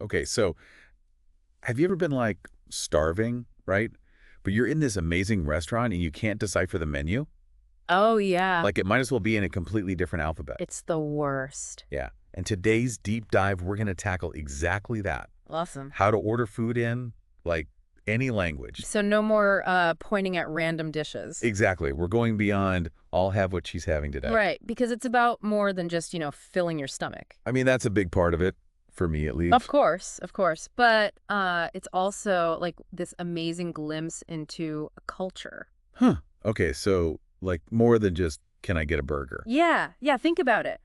Okay, so have you ever been like starving, right? But you're in this amazing restaurant and you can't decipher the menu? Oh, yeah. Like it might as well be in a completely different alphabet. It's the worst. Yeah. And today's deep dive, we're going to tackle exactly that. Awesome. How to order food in like any language. So no more pointing at random dishes. Exactly. We're going beyond I'll have what she's having today. Right, because it's about more than just, filling your stomach. I mean, that's a big part of it, for me at Of least. course, of course. But it's also like this amazing glimpse into a culture. Huh. Okay, so like more than just can I get a burger? Yeah, yeah, think about it.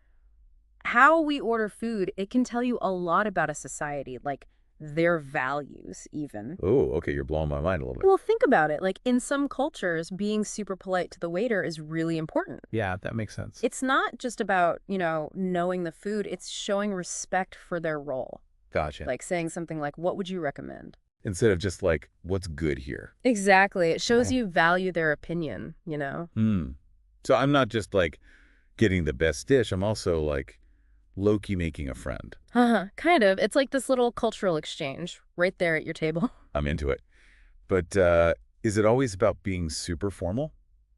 How we order food, it can tell you a lot about a society, like their values even. Oh, okay, you're blowing my mind a little bit. Well, think about it. Like in some cultures, being super polite to the waiter is really important. Yeah, that makes sense. It's not just about, knowing the food, it's showing respect for their role. Gotcha. Like saying something like, "What would you recommend?" Instead of just like, what's good here? Exactly. It shows Okay. you value their opinion. Hmm. So I'm not just like getting the best dish. I'm also like low-key making a friend. Kind of. It's like this little cultural exchange right there at your table. I'm into it. But is it always about being super formal?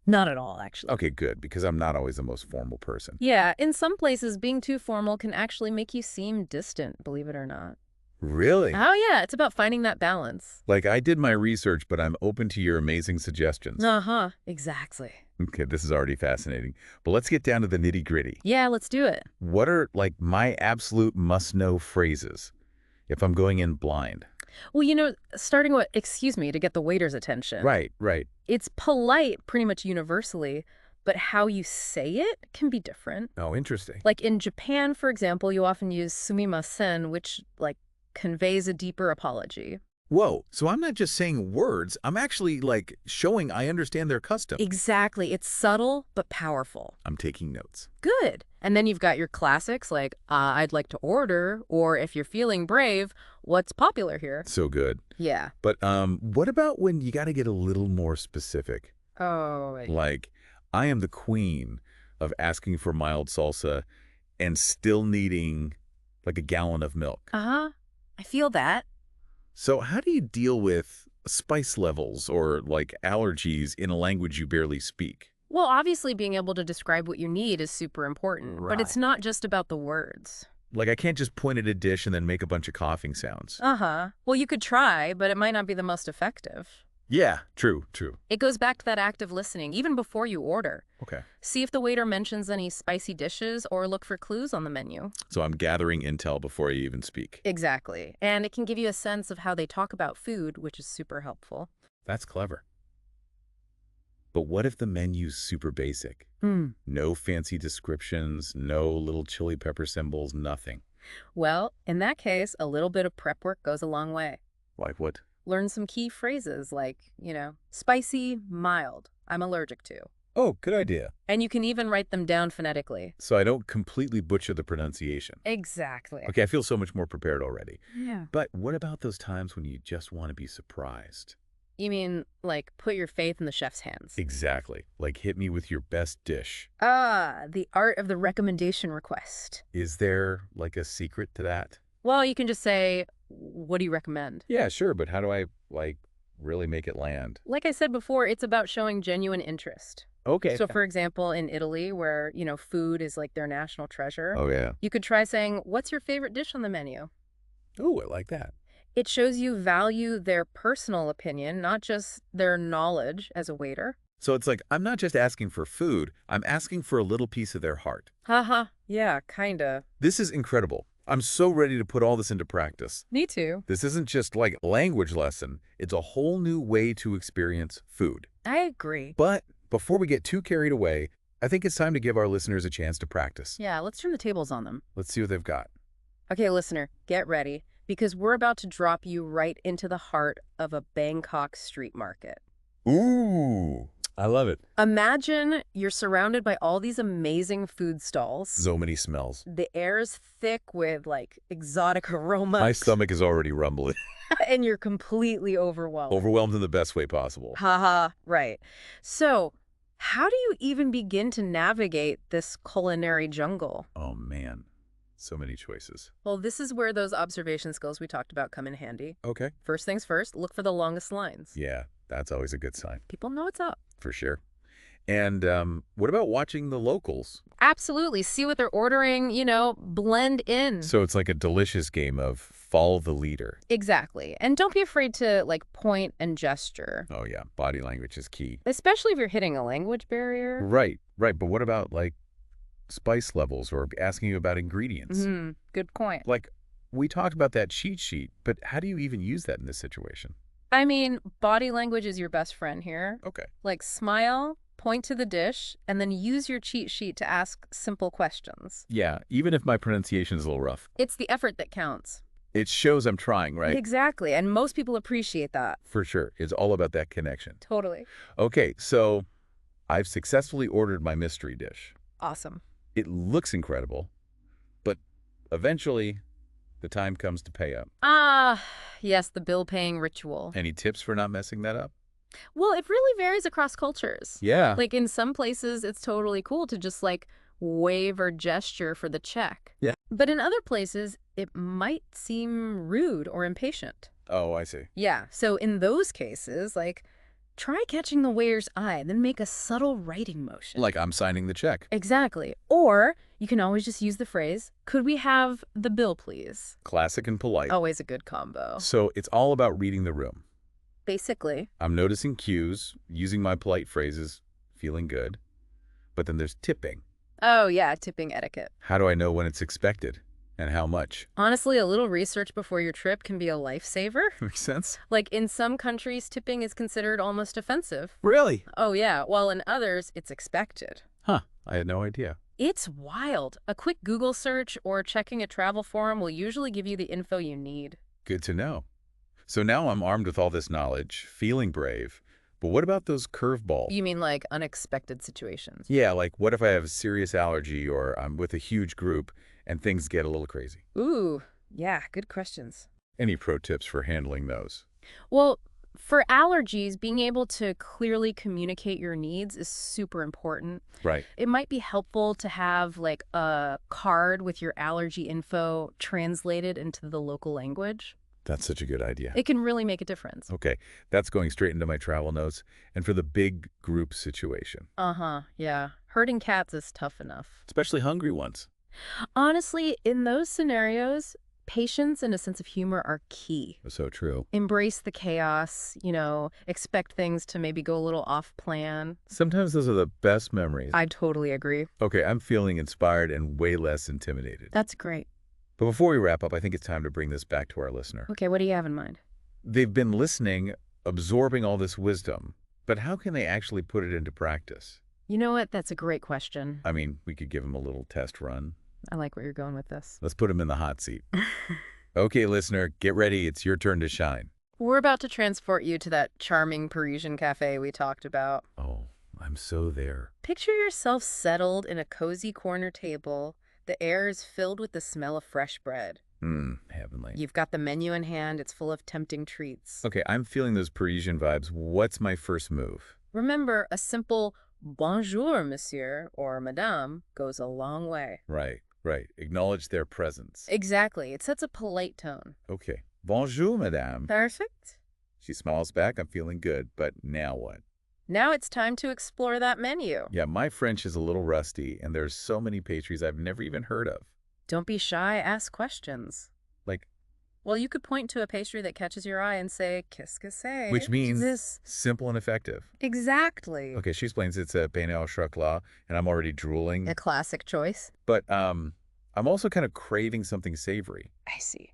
Not at all, actually. Okay, good, because I'm not always the most formal person. Yeah, in some places, being too formal can actually make you seem distant, believe it or not. Really? Oh, yeah, it's about finding that balance. Like I did my research, but I'm open to your amazing suggestions. Exactly. Okay, this is already fascinating. But let's get down to the nitty-gritty. Yeah, let's do it. What are like my absolute must-know phrases if I'm going in blind? Well, starting with, excuse me, to get the waiter's attention. Right, right. It's polite pretty much universally, but how you say it can be different. Oh, interesting. Like in Japan, for example, you often use sumimasen, which like conveys a deeper apology. Whoa, so I'm not just saying words, I'm actually like showing I understand their custom. Exactly. It's subtle but powerful. I'm taking notes. Good. And then you've got your classics like, I'd like to order, or if you're feeling brave, what's popular here? So good. Yeah. But what about when you got to get a little more specific? Oh, right. Like, I am the queen of asking for mild salsa and still needing like a gallon of milk. Uh-huh. I feel that. So how do you deal with spice levels or like allergies in a language you barely speak? Well, obviously being able to describe what you need is super important, but it's Right. not just about the words. Like I can't just point at a dish and then make a bunch of coughing sounds. Uh-huh. Well, you could try, but it might not be the most effective. Yeah, true, true. It goes back to that active listening, even before you order. Okay. See if the waiter mentions any spicy dishes or look for clues on the menu. So I'm gathering intel before I even speak. Exactly. And it can give you a sense of how they talk about food, which is super helpful. That's clever. But what if the menu's super basic? No fancy descriptions, no little chili pepper symbols, nothing. Well, in that case, a little bit of prep work goes a long way. Like what? Learn some key phrases like, spicy, mild, I'm allergic to. Oh, good idea. And you can even write them down phonetically. So I don't completely butcher the pronunciation. Exactly. Okay, I feel so much more prepared already. Yeah. But what about those times when you just want to be surprised? You mean, like, put your faith in the chef's hands? Exactly. Like hit me with your best dish. The art of the recommendation request. Is there like a secret to that? Well, you can just say, what do you recommend? Yeah, sure, but how do I like really make it land? Like I said before, it's about showing genuine interest. Okay. So, for example, in Italy, where, food is like their national treasure, Oh yeah. you could try saying, what's your favorite dish on the menu? Oh, I like that. It shows you value their personal opinion, not just their knowledge as a waiter. So it's like, I'm not just asking for food, I'm asking for a little piece of their heart. Haha, yeah, kinda. This is incredible. I'm so ready to put all this into practice. Me too. This isn't just like a language lesson, it's a whole new way to experience food. I agree. But before we get too carried away, I think it's time to give our listeners a chance to practice. Yeah, let's turn the tables on them. Let's see what they've got. Okay, listener, get ready, because we're about to drop you right into the heart of a Bangkok street market. Ooh, I love it. Imagine you're surrounded by all these amazing food stalls. So many smells. The air's thick with, like, exotic aromas. My stomach is already rumbling. And you're completely overwhelmed. Overwhelmed in the best way possible. Haha, right. So, how do you even begin to navigate this culinary jungle? Oh, man. So many choices. Well, this is where those observation skills we talked about come in handy. Okay. First things first, look for the longest lines. Yeah, that's always a good sign, People know what's up. for sure. And what about watching the locals? Absolutely. See what they're ordering, blend in. So it's like a delicious game of follow the leader. Exactly. And don't be afraid to, point and gesture, Oh, yeah. Body language is key. especially if you're hitting a language barrier. Right, right. But what about, spice levels or asking you about ingredients? Good point. Like, we talked about that cheat sheet, but how do you even use that in this situation? I mean, body language is your best friend here. Okay. Smile, point to the dish, and then use your cheat sheet to ask simple questions. Yeah, even if my pronunciation is a little rough. It's the effort that counts. It shows I'm trying, right? Exactly. And most people appreciate that. For sure. It's all about that connection. Totally. Okay, so I've successfully ordered my mystery dish. Awesome. It looks incredible, but eventually the time comes to pay up. Ah, yes, the bill-paying ritual. Any tips for not messing that up? Well, it really varies across cultures. Yeah. In some places, it's totally cool to just, wave or gesture for the check. Yeah. But in other places, it might seem rude or impatient. Oh, I see. Yeah, so in those cases, try catching the waiter's eye, then make a subtle writing motion. Like I'm signing the check. Exactly. Or you can always just use the phrase, "Could we have the bill, please?" Classic and polite. Always a good combo. So it's all about reading the room. Basically. I'm noticing cues, using my polite phrases, feeling good. But then there's tipping. Oh, yeah, tipping etiquette. How do I know when it's expected and how much? Honestly, a little research before your trip can be a lifesaver. Makes sense? In some countries, tipping is considered almost offensive. Really? Oh, yeah, while in others, it's expected. Huh. I had no idea. It's wild. A quick Google search or checking a travel forum will usually give you the info you need. Good to know. So now I'm armed with all this knowledge, feeling brave. But what about those curveballs? You mean unexpected situations? Yeah, what if I have a serious allergy or I'm with a huge group and things get a little crazy? Ooh, yeah, good questions. Any pro tips for handling those? Well, for allergies, being able to clearly communicate your needs is super important. Right. It might be helpful to have a card with your allergy info translated into the local language. That's such a good idea. It can really make a difference. Okay, that's going straight into my travel notes. And for the big group situation, Uh-huh, yeah. Herding cats is tough enough. especially hungry ones. Honestly, in those scenarios, patience and a sense of humor are key. So true. Embrace the chaos, expect things to maybe go a little off plan. Sometimes those are the best memories. I totally agree. Okay, I'm feeling inspired and way less intimidated. That's great. But before we wrap up, I think it's time to bring this back to our listener. Okay, what do you have in mind? They've been listening, absorbing all this wisdom, but how can they actually put it into practice? You know what? That's a great question. I mean, we could give them a little test run. I like where you're going with this. Let's put them in the hot seat. Okay, listener, get ready. It's your turn to shine. We're about to transport you to that charming Parisian cafe we talked about. Oh, I'm so there. Picture yourself settled in a cozy corner table. The air is filled with the smell of fresh bread. Heavenly. You've got the menu in hand. It's full of tempting treats. Okay, I'm feeling those Parisian vibes. What's my first move? Remember, a simple bonjour, monsieur or madame goes a long way. Right, right. Acknowledge their presence. Exactly. It sets a polite tone. Okay. Bonjour, madame. Perfect. She smiles back. I'm feeling good. But now what? Now it's time to explore that menu. Yeah, my French is a little rusty, and there's so many pastries I've never even heard of. Don't be shy. Ask questions. Like, Well, you could point to a pastry that catches your eye and say, qu'est-ce que c'est? which means This. simple and effective. Exactly. Okay, she explains it's a pain au chocolat, and I'm already drooling. A classic choice. But I'm also kind of craving something savory. I see.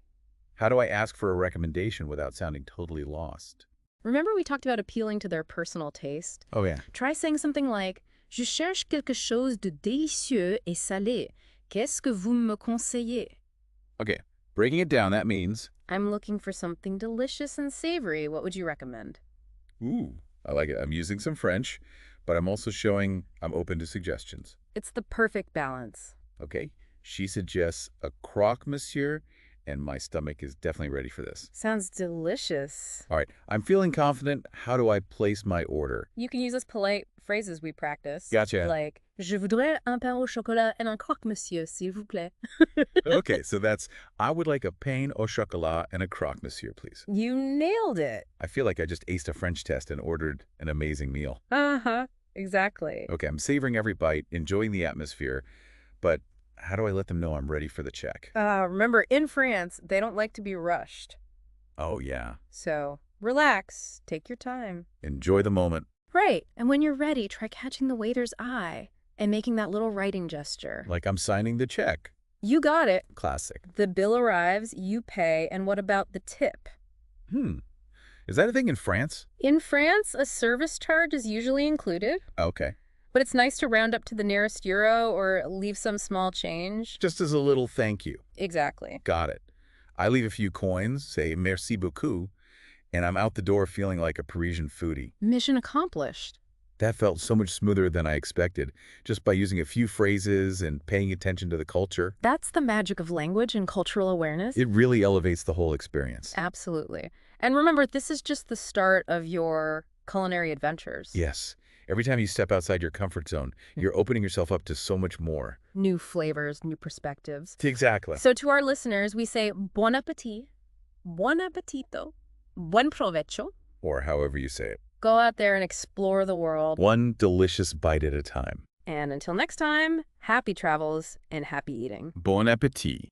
How do I ask for a recommendation without sounding totally lost? Remember we talked about appealing to their personal taste? Oh, yeah. Try saying something like, Je cherche quelque chose de délicieux et salé. Qu'est-ce que vous me conseillez? Okay, breaking it down, that means, I'm looking for something delicious and savory. What would you recommend? ooh, I like it. I'm using some French, but I'm also showing I'm open to suggestions. It's the perfect balance. Okay, she suggests a croque monsieur, and my stomach is definitely ready for this. Sounds delicious. All right, I'm feeling confident. How do I place my order? You can use this polite phrases we practice. Gotcha. Like, je voudrais un pain au chocolat et un croque-monsieur, s'il vous plaît. Okay, so that's, I would like a pain au chocolat and a croque monsieur, please. You nailed it. I feel like I just aced a French test and ordered an amazing meal. Uh-huh. Exactly. Okay, I'm savoring every bite, enjoying the atmosphere, but how do I let them know I'm ready for the check? Remember, in France, they don't like to be rushed. Oh, yeah. So, relax. Take your time. Enjoy the moment. Right. And when you're ready, try catching the waiter's eye and making that little writing gesture. Like I'm signing the check. You got it. Classic. The bill arrives, you pay, and what about the tip? Is that a thing in France? In France, a service charge is usually included, Okay. but it's nice to round up to the nearest euro or leave some small change. Just as a little thank you. Exactly. Got it. I leave a few coins, say merci beaucoup, and I'm out the door feeling like a Parisian foodie. Mission accomplished. That felt so much smoother than I expected, just by using a few phrases and paying attention to the culture. That's the magic of language and cultural awareness. It really elevates the whole experience. Absolutely. And remember, this is just the start of your culinary adventures. Yes. Every time you step outside your comfort zone, you're opening yourself up to so much more. New flavors, new perspectives. Exactly. So to our listeners, we say bon appetit, buon appetito, buen provecho. Or however you say it. Go out there and explore the world. One delicious bite at a time. And until next time, happy travels and happy eating. Bon appetit.